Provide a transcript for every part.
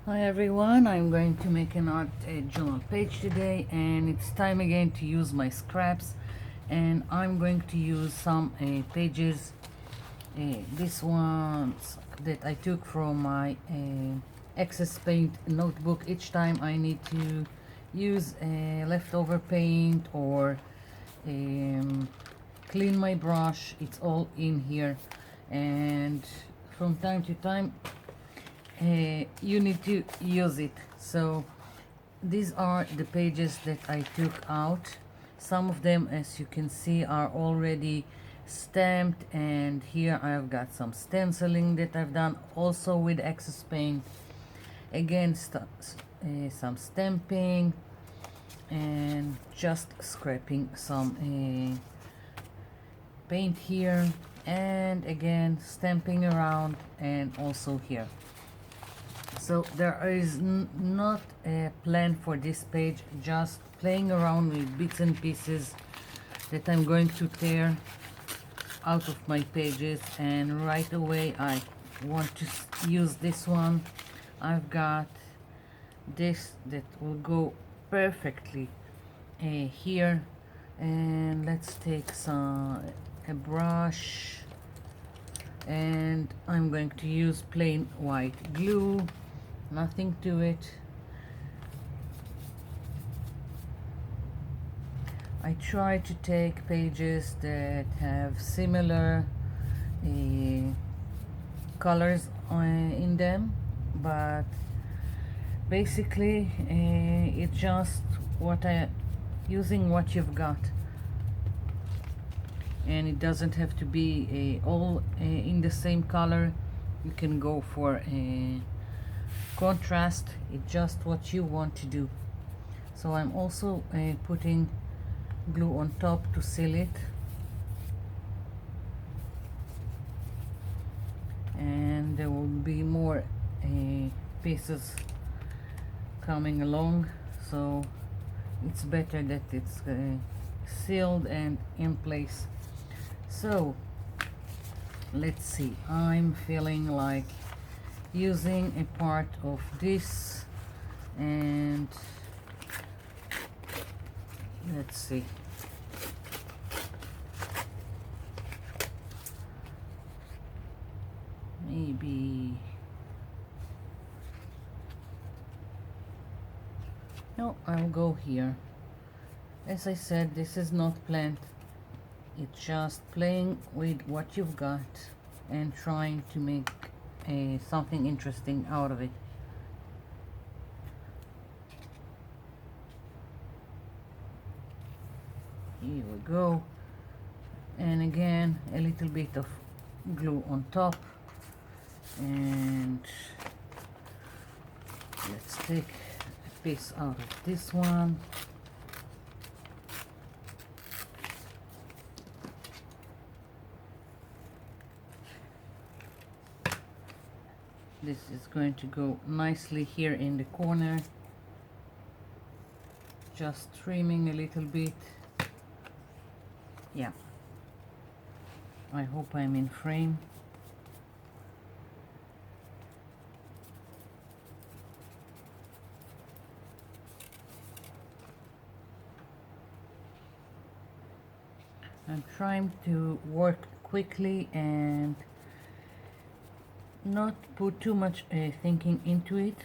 Hi everyone, I'm going to make an art journal page today, and it's time again to use my scraps, and I'm going to use some pages, this ones that I took from my excess paint notebook. Each time I need to use leftover paint or um, clean my brush, it's all in here, and from time to time you need to use it. So these are the pages that I took out. Some of them, as you can see, are already stamped, and here I've got some stenciling that I've done also with excess paint. Again, some stamping and just scraping some paint here, and again stamping around, and also here. So there is not a plan for this page, just playing around with bits and pieces that I'm going to tear out of my pages. And right away I want to use this one. I've got this that will go perfectly here, and let's take a brush, and I'm going to use plain white glue, nothing to it. I try to take pages that have similar colors in them, but basically it's just using what you've got, and it doesn't have to be all in the same color. You can go for a contrast. It's just what you want to do. So I'm also putting glue on top to seal it, and there will be more pieces coming along, so it's better that it's sealed and in place. So let's see, I'm feeling like using a part of this, and let's see, maybe, no, I'll go here. As I said, this is not planned, it's just playing with what you've got and trying to make something interesting out of it. Here we go, and again a little bit of glue on top, and let's take a piece out of this one. This is going to go nicely here in the corner, just trimming a little bit. Yeah, I hope I'm in frame. I'm trying to work quickly and not put too much thinking into it.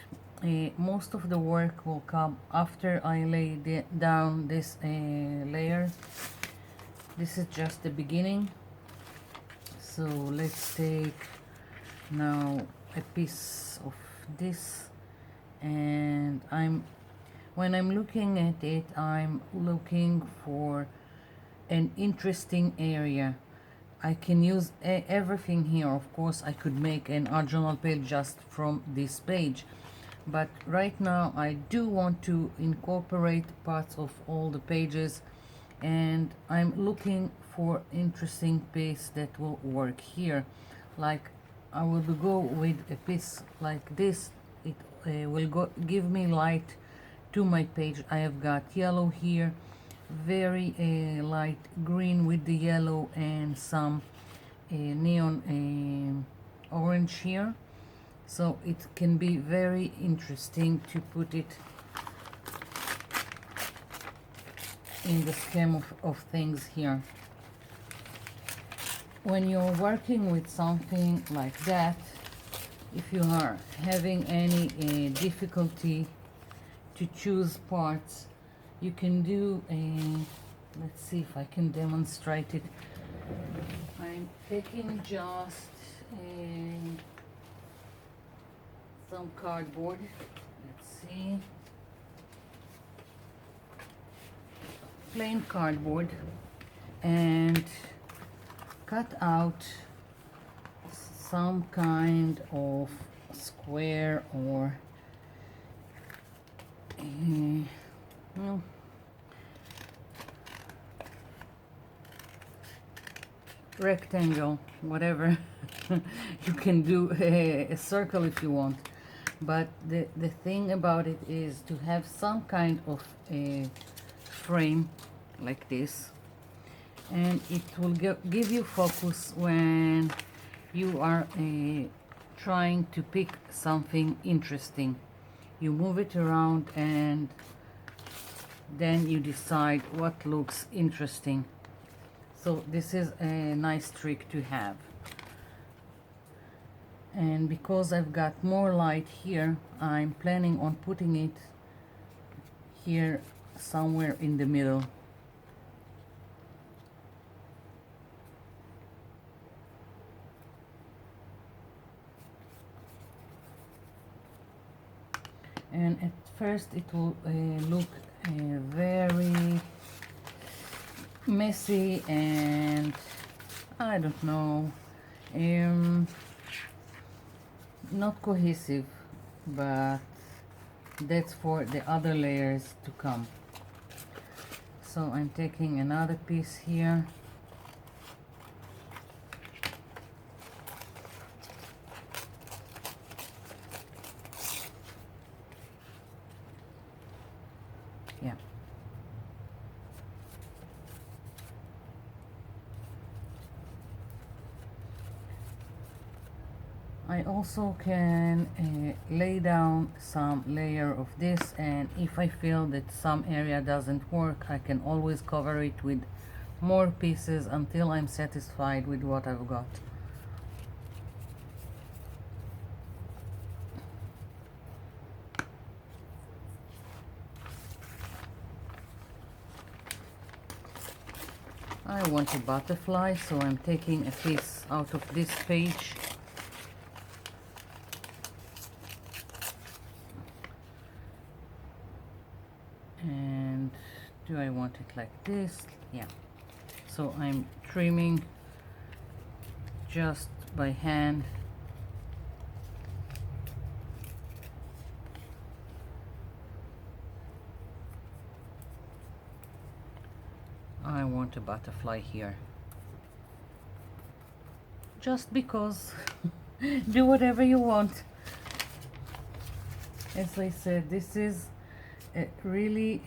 Most of the work will come after I lay down this layer. This is just the beginning. So let's take now a piece of this, and when I'm looking at it, I'm looking for an interesting area. I can use everything here. Of course, I could make an art journal page just from this page, but right now I do want to incorporate parts of all the pages, and I'm looking for interesting piece that will work here. Like, I will go with a piece like this. It will give me light to my page. I have got yellow here, very light green with the yellow, and some neon orange here, so it can be very interesting to put it in the scheme of things here. When you're working with something like that, if you are having any difficulty to choose parts, you can do a, let's see if I can demonstrate it. I'm taking just some cardboard, let's see, plain cardboard, and cut out some kind of square or well, rectangle, whatever. You can do a circle if you want, but the thing about it is to have some kind of a frame like this, and it will give you focus when you are trying to pick something interesting. You move it around and then you decide what looks interesting. So this is a nice trick to have. And because I've got more light here, I'm planning on putting it here somewhere in the middle. And at first it will look very messy and I don't know, not cohesive, but that's for the other layers to come. So I'm taking another piece here. Yeah. I also can lay down some layer of this, and if I feel that some area doesn't work, I can always cover it with more pieces until I'm satisfied with what I've got. I want a butterfly, so I'm taking a piece out of this page. And do I want it like this? Yeah. So I'm trimming just by hand. I want a butterfly here. Just because. Do whatever you want. As I said, this is really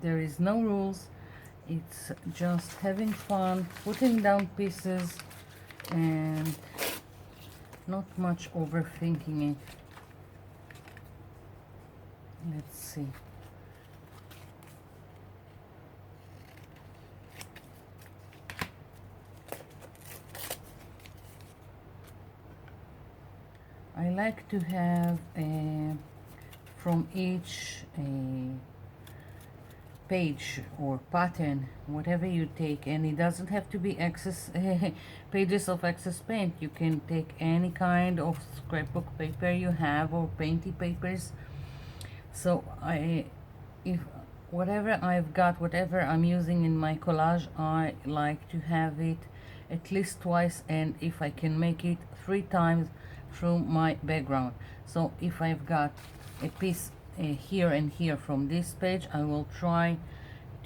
there is no rules. It's just having fun, putting down pieces and not much overthinking it. Let's see. I like to have from each page or pattern, whatever you take, and it doesn't have to be excess pages of excess paint. You can take any kind of scrapbook paper you have or painty papers. So if whatever I've got, whatever I'm using in my collage, I like to have it at least twice, and if I can make it 3 times through my background. So if I've got a piece here and here from this page, I will try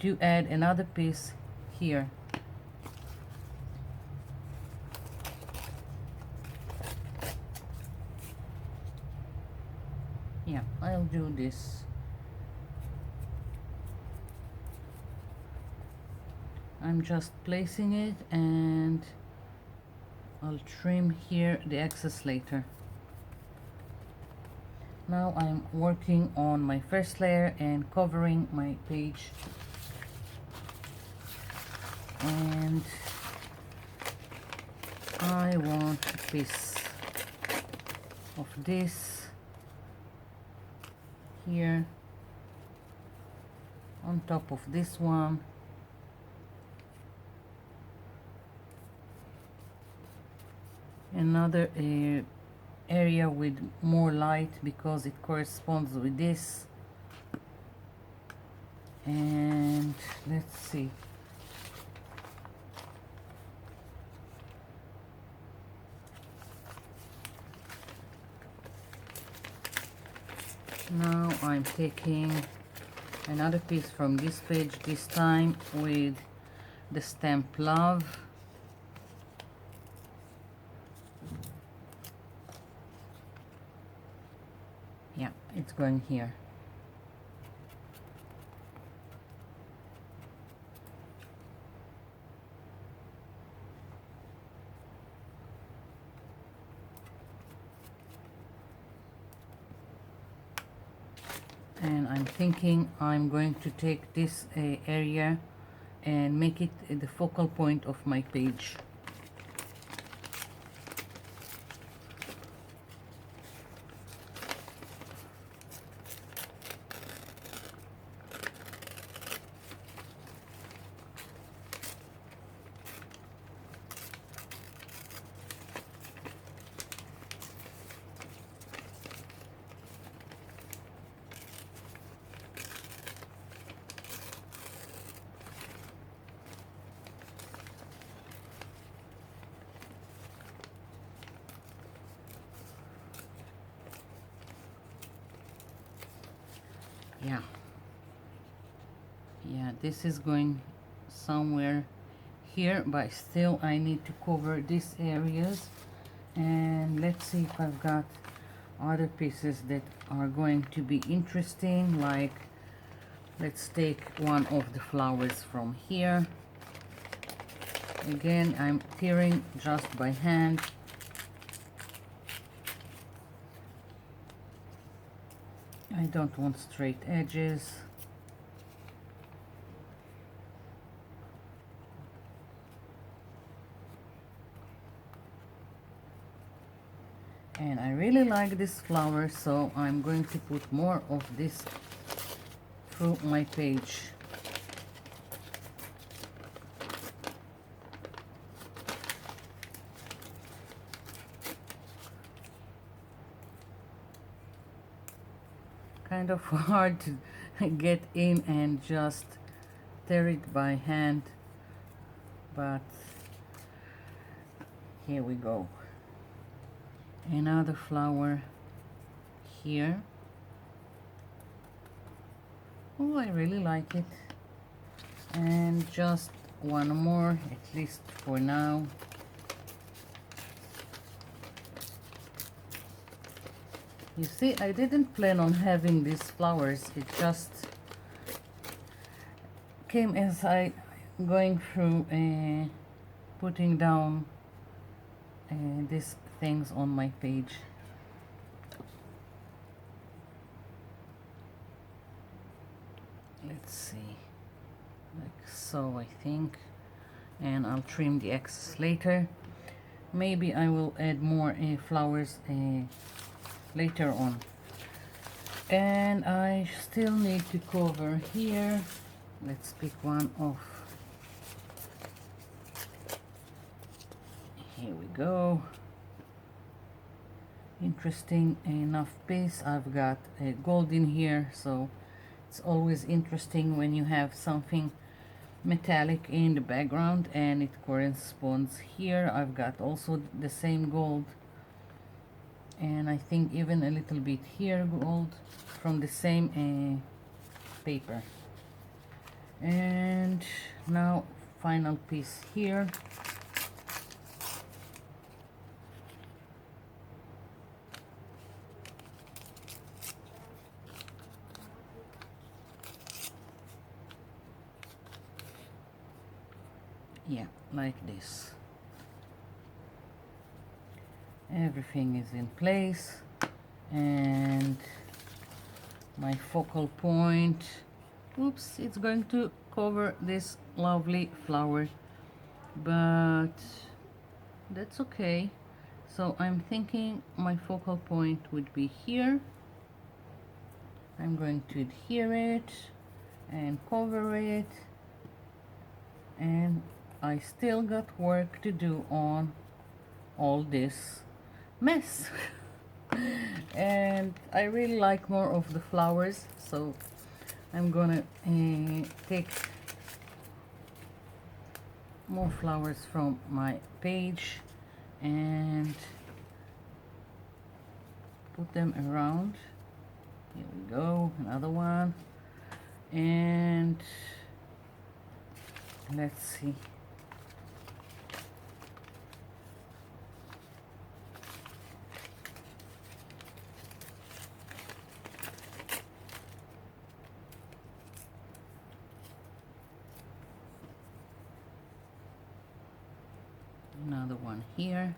to add another piece here. Yeah, I'll do this. I'm just placing it and I'll trim here the excess later. Now I'm working on my first layer and covering my page, and I want a piece of this here on top of this one, another area with more light because it corresponds with this, and let's see, now I'm taking another piece from this page, this time with the stamp love. Yeah, it's going here. And I'm thinking I'm going to take this area and make it the focal point of my page. Yeah, this is going somewhere here, but still I need to cover these areas. And let's see if I've got other pieces that are going to be interesting, like let's take one of the flowers from here. Again, I'm tearing just by hand. I don't want straight edges. And I really like this flower, so I'm going to put more of this through my page. Kind of hard to get in and just tear it by hand, but here we go. Another flower here. Oh, I really like it. And just one more, at least for now. You see, I didn't plan on having these flowers. It just came as I going through putting down these things on my page. Let's see, like so, I think, and I'll trim the excess later. Maybe I will add more flowers later on. And I still need to cover here. Let's pick one off. Here we go. Interesting enough piece. I've got gold in here, so it's always interesting when you have something metallic in the background and it corresponds here. I've got also the same gold, and I think even a little bit here gold from the same paper. And now final piece here. Yeah, like this. Everything is in place, and my focal point. Oops, it's going to cover this lovely flower, but that's okay. So I'm thinking my focal point would be here. I'm going to adhere it and cover it, and I still got work to do on all this mess. And I really like more of the flowers, so I'm gonna take more flowers from my page and put them around. Here we go, another one. And let's see. Another one here.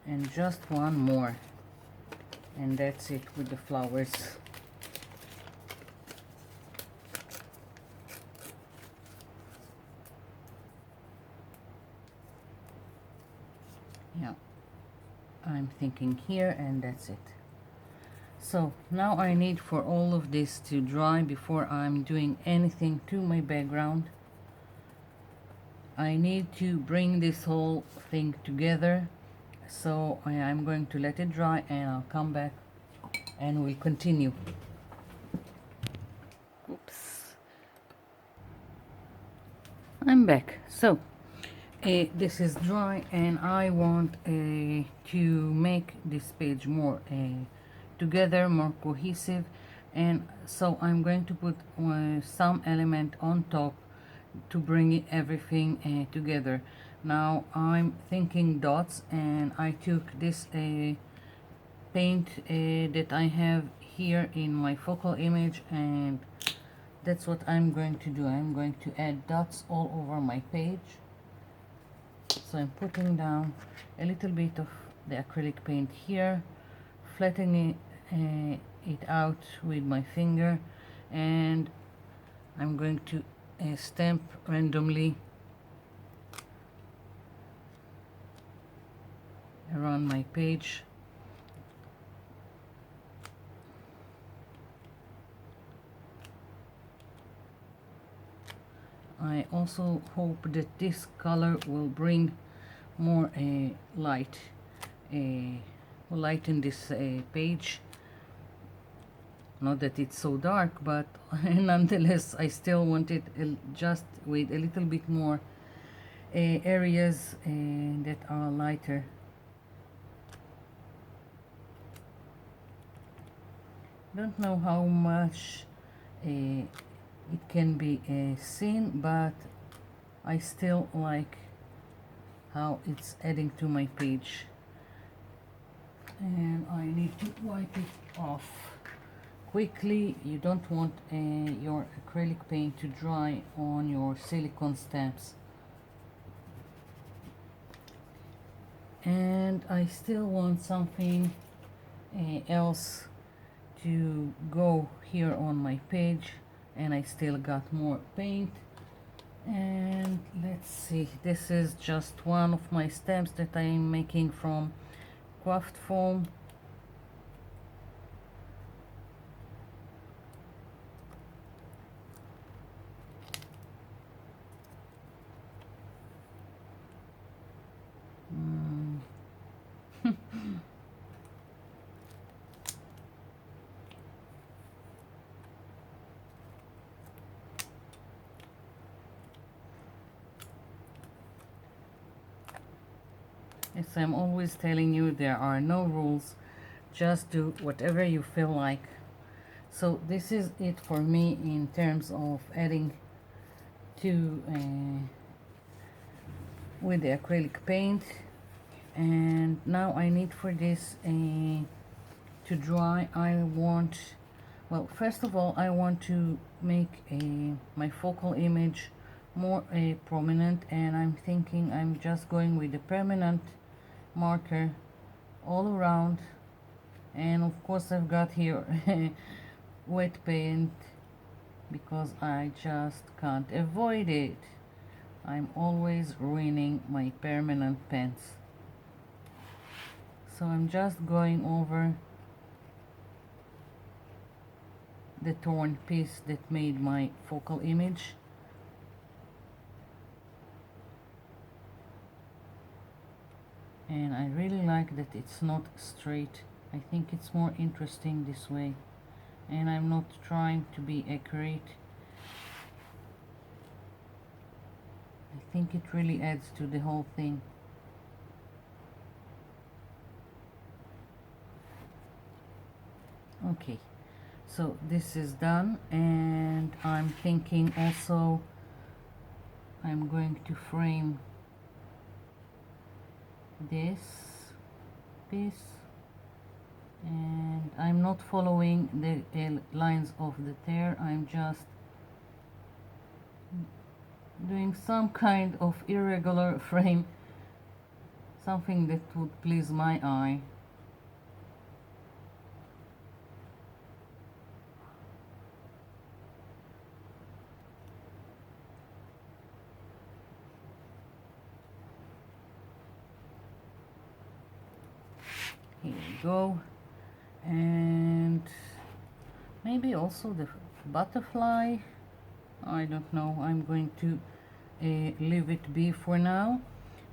And just one more. And that's it with the flowers. Yeah, I'm thinking here, and that's it. So now I need for all of this to dry before I'm doing anything to my background. I need to bring this whole thing together, so I'm going to let it dry and I'll come back and we'll continue. Oops. I'm back. So this is dry, and I want to make this page more together, more cohesive, and so I'm going to put some element on top to bring everything together. Now I'm thinking dots, and I took this paint that I have here in my focal image, and that's what I'm going to do. I'm going to add dots all over my page. So I'm putting down a little bit of the acrylic paint here, flattening it out with my finger, and I'm going to stamp randomly around my page. I also hope that this color will bring more light, will lighten this page. Not that it's so dark, but nonetheless I still want it just with a little bit more areas that are lighter. Don't know how much it can be seen, but I still like how it's adding to my page. And I need to wipe it off quickly. You don't want your acrylic paint to dry on your silicone stamps. And I still want something else to go here on my page, and I still got more paint. And let's see, this is just one of my stamps that I'm making from craft foam. Yes, I'm always telling you there are no rules, just do whatever you feel like. So this is it for me in terms of adding to with the acrylic paint. And now I need for this to dry. I want, well, first of all I want to make my focal image more prominent, and I'm thinking I'm just going with the permanent marker all around. And of course I've got here wet paint because I just can't avoid it. I'm always ruining my permanent pens. So I'm just going over the torn piece that made my focal image. And I really like that it's not straight. I think it's more interesting this way. And I'm not trying to be accurate. I think it really adds to the whole thing. Okay, so this is done, and I'm thinking also I'm going to frame this piece, and I'm not following the lines of the tear. I'm just doing some kind of irregular frame, something that would please my eye. Here we go. And maybe also the butterfly. I don't know. I'm going to leave it be for now.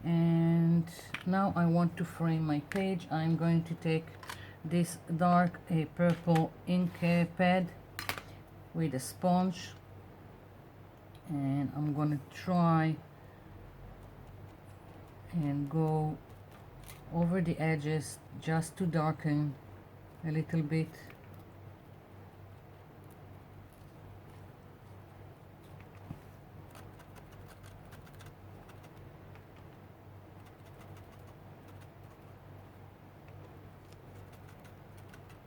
And now I want to frame my page. I'm going to take this dark purple ink pad with a sponge, and I'm gonna try and go over the edges just to darken a little bit.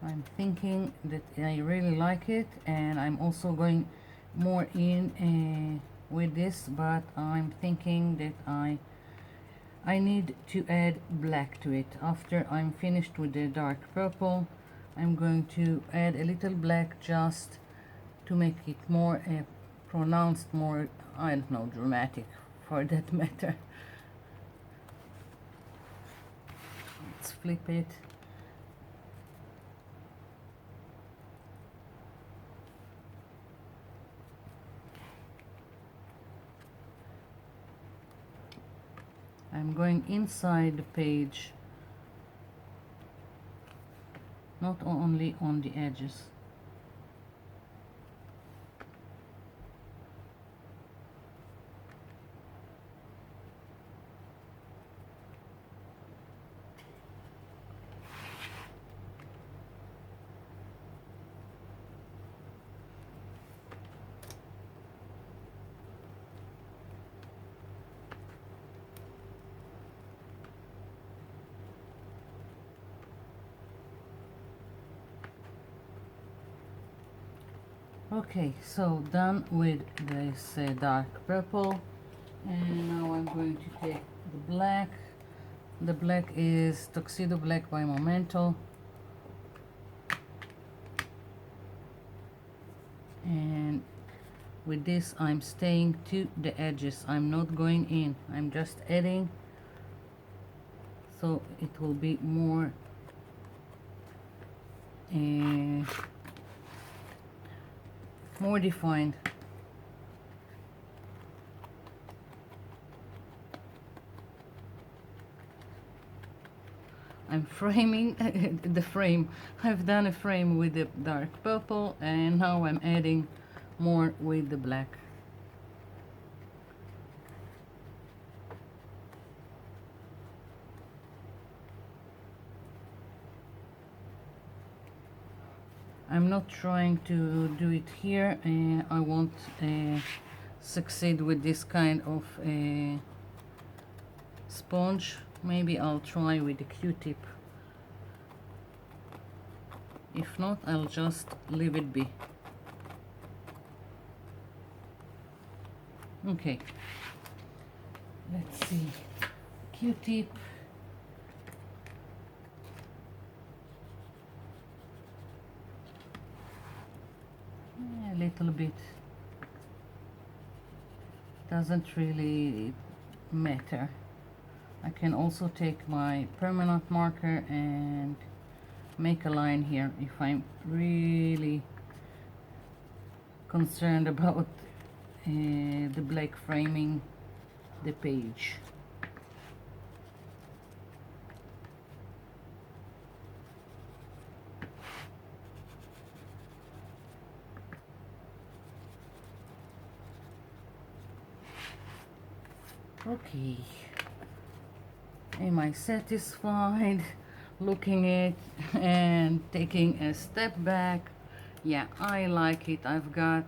I'm thinking that I really like it, and I'm also going more in with this, but I'm thinking that I need to add black to it. After I'm finished with the dark purple, I'm going to add a little black just to make it more pronounced, more, I don't know, dramatic for that matter. Let's flip it. I'm going inside the page, not only on the edges. Okay, so done with this dark purple, and now I'm going to take the black. The black is Tuxedo Black by Momento, and with this I'm staying to the edges. I'm not going in, I'm just adding, so it will be more more defined. I'm framing the frame. I've done a frame with the dark purple, and now I'm adding more with the black. I'm not trying to do it here. I won't succeed with this kind of sponge. Maybe I'll try with the Q-tip. If not, I'll just leave it be. Okay, let's see. Q-tip. little bit, doesn't really matter. I can also take my permanent marker and make a line here if I'm really concerned about the black framing the page. Okay, am I satisfied looking at and taking a step back? Yeah, I like it. I've got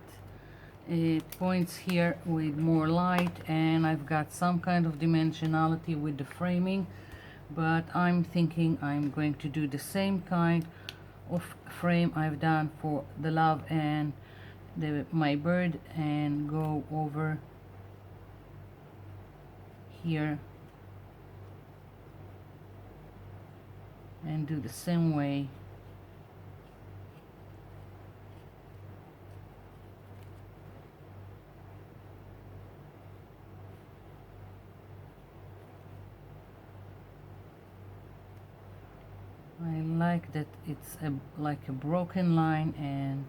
points here with more light, and I've got some kind of dimensionality with the framing, but I'm thinking I'm going to do the same kind of frame I've done for the love and my bird, and go over here and do the same way. I like that it's like a broken line and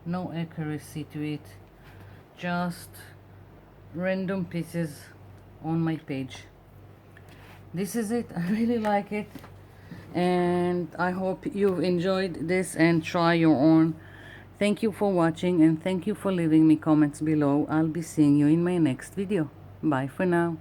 no accuracy to it, just random pieces on my page. This is it. I really like it, and I hope you've enjoyed this and try your own. Thank you for watching, and thank you for leaving me comments below. I'll be seeing you in my next video. Bye for now.